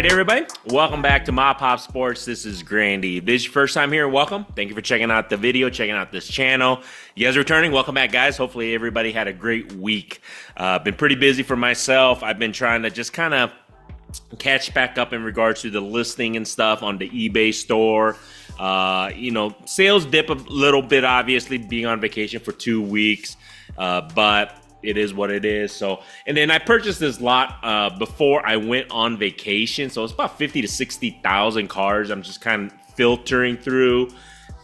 right, everybody. Welcome back to Mob Pop Sports. This is Grandy. If this is your first time here, welcome. Thank you for checking out the video, checking out this channel. You guys are returning. Welcome back, guys. Hopefully, everybody had a great week. Been pretty busy for myself. I've been trying to just kind of catch back up in regards to the listing and stuff on the eBay store. Sales dip a little bit, obviously, being on vacation for 2 weeks, but it is what it is. So, and then I purchased this lot before I went on vacation. So it's about 50 to 60,000 cars. I'm just kind of filtering through.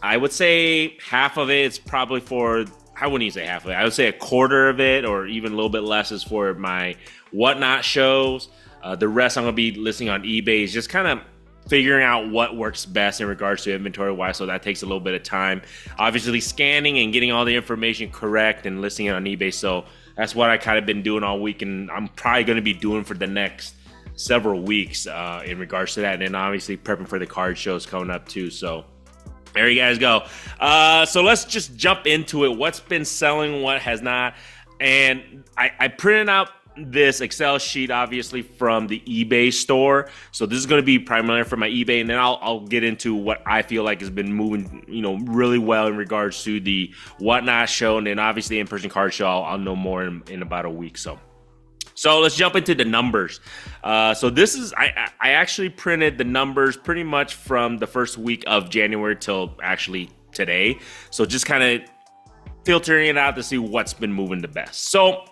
I would say half of it is probably for, I wouldn't even say half of it. I would say a quarter of it, or even a little bit less, is for my whatnot shows. The rest I'm going to be listing on eBay. Is just kind of figuring out what works best in regards to inventory wise, so that takes a little bit of time. Obviously scanning and getting all the information correct and listing it on eBay. So that's what I kind of been doing all week, and I'm probably going to be doing for the next several weeks in regards to that. And then obviously prepping for the card shows coming up too. So there you guys go. So let's just jump into it. What's been selling, what has not. And I printed out this Excel sheet, obviously, from the eBay store. So this is going to be primarily for my eBay, and then I'll get into what I feel like has been moving, really well in regards to the whatnot show, and then obviously in-person card show. I'll know more in about a week. So let's jump into the numbers. So this is, I actually printed the numbers pretty much from the first week of January till actually today. So just kind of filtering it out to see what's been moving the best. So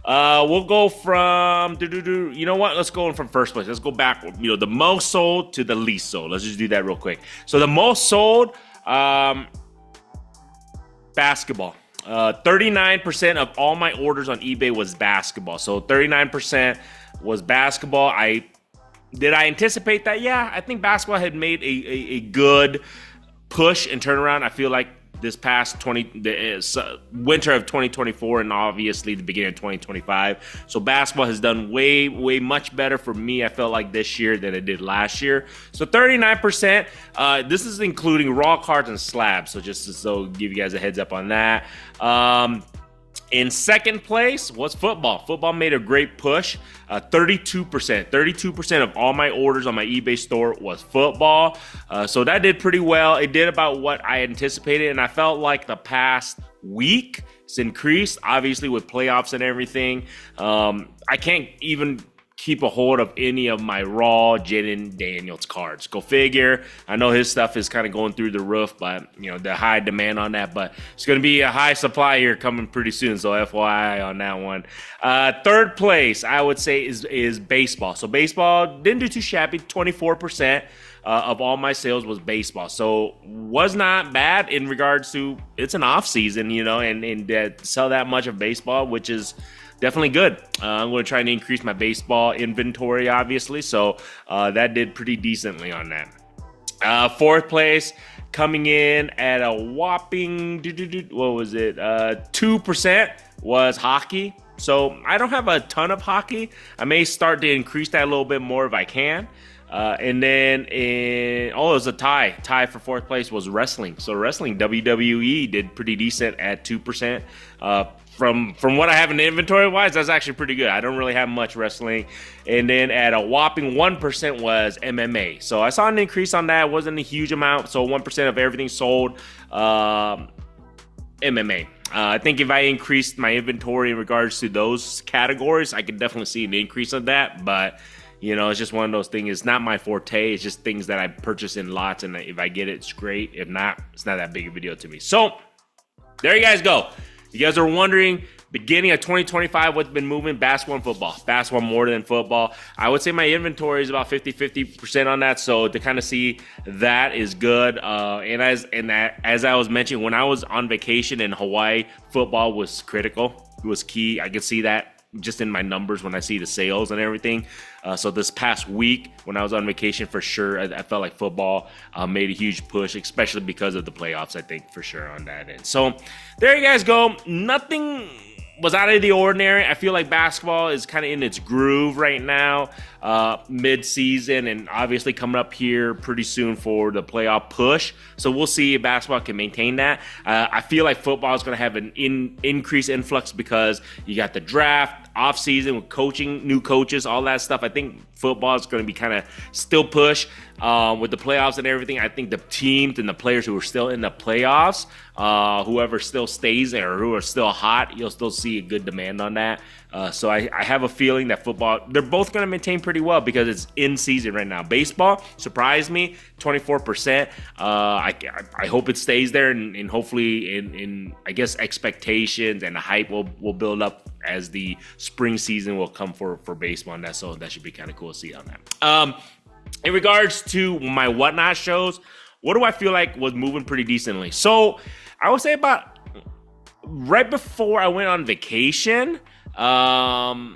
we'll go from, you know what? Let's go from first place. Let's go back, the most sold to the least sold. Let's just do that real quick. So the most sold, basketball. 39% of all my orders on eBay was basketball. So 39% was basketball. Did I anticipate that? Yeah, I think basketball had made a good push and turnaround. I feel like this past winter of 2024 and obviously the beginning of 2025. So basketball has done way much better for me, I felt like, this year than it did last year. So 39%, this is including raw cards and slabs. So just so give you guys a heads up on that. In second place was football. Football made a great push, 32%. 32% of all my orders on my eBay store was football. So that did pretty well. It did about what I anticipated, and I felt like the past week it's increased, obviously with playoffs and everything. I can't even keep a hold of any of my raw Jaden Daniels cards. Go figure. I know his stuff is kind of going through the roof, but the high demand on that, but it's going to be a high supply here coming pretty soon. So FYI on that one. Third place, I would say, is baseball. So baseball didn't do too shabby. 24% of all my sales was baseball. So was not bad in regards to, it's an off season, and sell that much of baseball, which is definitely good. I'm going to try and increase my baseball inventory, obviously. So that did pretty decently on that. Fourth place, coming in at a whopping, 2% was hockey. So I don't have a ton of hockey. I may start to increase that a little bit more if I can. And then it was a tie. Tie for fourth place was wrestling. So wrestling, WWE did pretty decent at 2%. From what I have in inventory wise, that's actually pretty good. I don't really have much wrestling. And then at a whopping 1% was MMA. So I saw an increase on that. It wasn't a huge amount. So 1% of everything sold MMA. I think if I increased my inventory in regards to those categories, I could definitely see an increase of that. But it's just one of those things. It's not my forte. It's just things that I purchase in lots, and if I get it, it's great. If not, it's not that big of a deal to me. So there you guys go. You guys are wondering, beginning of 2025, what's been moving? Basketball and football. Basketball more than football. I would say my inventory is about 50% on that. So to kind of see that is good. And as I was mentioning, when I was on vacation in Hawaii, football was critical. It was key. I could see that just in my numbers when I see the sales and everything. So this past week when I was on vacation, for sure, I felt like football made a huge push, especially because of the playoffs, I think, for sure, on that end. So there you guys go. Nothing was out of the ordinary. I feel like basketball is kind of in its groove right now. mid-season, and obviously coming up here pretty soon for the playoff push. So we'll see if basketball can maintain that. I feel like football is going to have an increased influx because you got the draft, off-season with coaching, new coaches, all that stuff. I think football is going to be kind of still push with the playoffs and everything. I think the teams and the players who are still in the playoffs, whoever still stays there or who are still hot, you'll still see a good demand on that. So I have a feeling that football, they're both going to maintain pretty well because it's in season right now. Baseball surprised me, 24%. I hope it stays there, and hopefully in I guess expectations and the hype will build up as the spring season will come for baseball, and so that should be kind of cool to see on that. In regards to my Whatnot shows, what do I feel like was moving pretty decently? So I would say about right before I went on vacation, I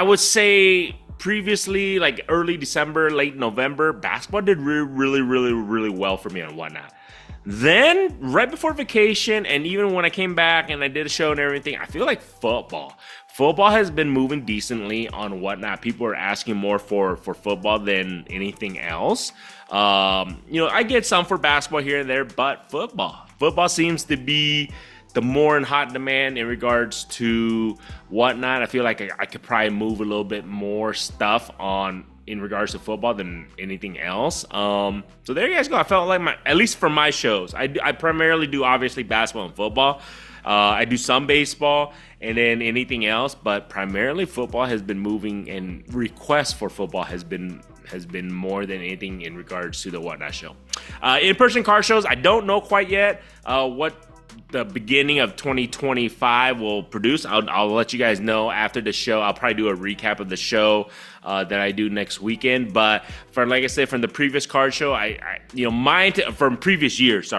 would say previously, like early December, late November, basketball did really well for me on Whatnot. Then, right before vacation, and even when I came back and I did a show and everything, I feel like football has been moving decently on Whatnot. People are asking more for football than anything else. I get some for basketball here and there, but football seems to be the more in hot demand in regards to Whatnot. I feel like I could probably move a little bit more stuff in regards to football than anything else. So there you guys go. I felt like at least for my shows, I primarily do obviously basketball and football. I do some baseball and then anything else, but primarily football has been moving, and requests for football has been more than anything in regards to the Whatnot show. In-person car shows, I don't know quite yet what the beginning of 2025 will produce. I'll let you guys know after the show. I'll probably do a recap of the show that I do next weekend. But like I said, from the previous card show, from previous years,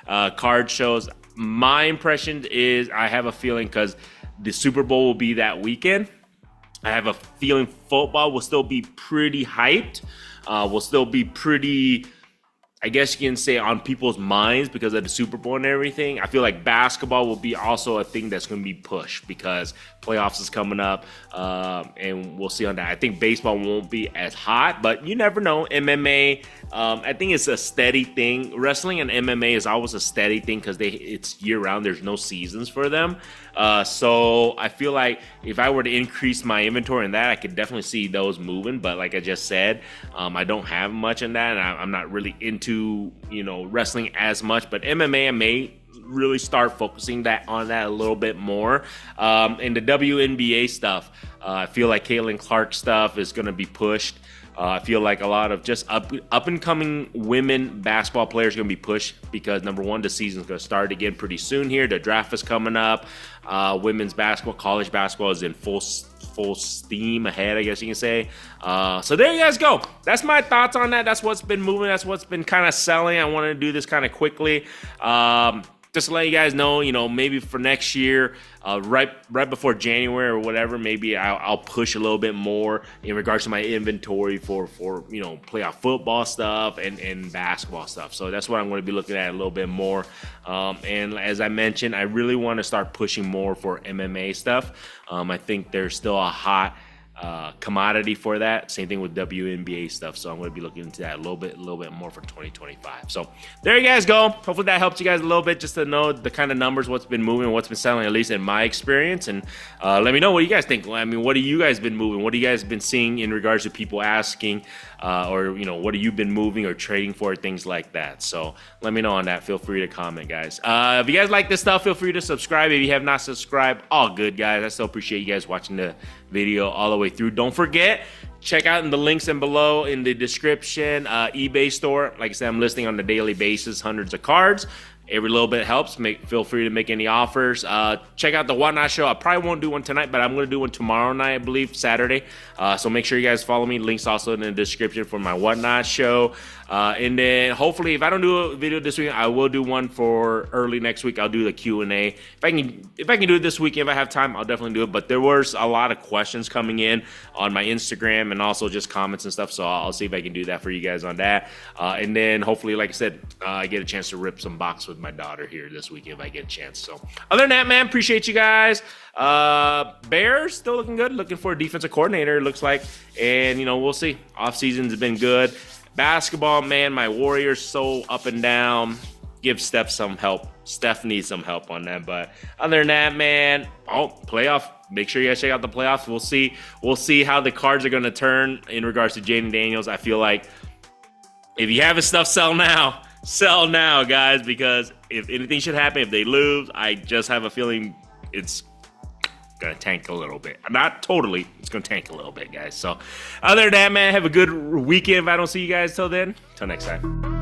card shows, my impression is I have a feeling, because the Super Bowl will be that weekend, I have a feeling football will still be pretty hyped, will still be pretty, I guess you can say, on people's minds because of the Super Bowl and everything. I feel like basketball will be also a thing that's going to be pushed because playoffs is coming up, and we'll see on that. I think baseball won't be as hot, but you never know. MMA, I think it's a steady thing. Wrestling and MMA is always a steady thing because it's year-round. There's no seasons for them. So I feel like if I were to increase my inventory in that, I could definitely see those moving. But like I just said, I don't have much in that, and I'm not really into wrestling as much. But MMA, I may really start focusing on that a little bit more. And the WNBA stuff, I feel like Caitlin Clark stuff is going to be pushed. I feel like a lot of just up and coming women basketball players are going to be pushed because, number one, the season's going to start again pretty soon here. The draft is coming up. Women's basketball, college basketball is in full steam ahead, I guess you can say. So there you guys go. That's my thoughts on that. That's what's been moving. That's what's been kind of selling. I wanted to do this kind of quickly. Just to let you guys know, maybe for next year, right before January or whatever, maybe I'll push a little bit more in regards to my inventory for playoff football stuff and basketball stuff. So that's what I'm going to be looking at a little bit more. And as I mentioned, I really want to start pushing more for MMA stuff. I think there's still a hot commodity for that. Same thing with WNBA stuff. So I'm going to be looking into that a little bit more for 2025. So there you guys go. Hopefully that helps you guys a little bit just to know the kind of numbers, what's been moving, what's been selling, at least in my experience. And let me know what you guys think. I mean, what have you guys been moving? What have you guys been seeing in regards to people asking, or what have you been moving or trading for, things like that. So let me know on that. Feel free to comment, guys. If you guys like this stuff, feel free to subscribe. If you have not subscribed, all good, guys. I still appreciate you guys watching the video all the way through. Don't forget, check out in the links and below in the description, eBay store. Like I said, I'm listing on a daily basis hundreds of cards. Every little bit helps. Feel free to make any offers. Check out the Whatnot show. I probably won't do one tonight, but I'm going to do one tomorrow night, I believe, Saturday. So make sure you guys follow me. Links also in the description for my Whatnot show. And then hopefully, if I don't do a video this week, I will do one for early next week. I'll do the Q&A. If I can do it this week, if I have time, I'll definitely do it. But there was a lot of questions coming in on my Instagram and also just comments and stuff. So I'll see if I can do that for you guys on that. And then hopefully, like I said, I get a chance to rip some box with my daughter here this week if I get a chance. So other than that, man, appreciate you guys. Bears still looking good. Looking for a defensive coordinator, it looks like. And, we'll see. Offseason's been good. Basketball, man, my Warriors so up and down. Give Steph some help. Steph needs some help on that. But other than that, man, playoff. Make sure you guys check out the playoffs. We'll see how the cards are going to turn in regards to Jaden Daniels. I feel like if you have his stuff, sell now. Sell now, guys, because if anything should happen, if they lose, I just have a feeling it's going to tank a little bit. Not totally. It's going to tank a little bit, guys. So other than that, man, have a good weekend. If I don't see you guys till then, till next time.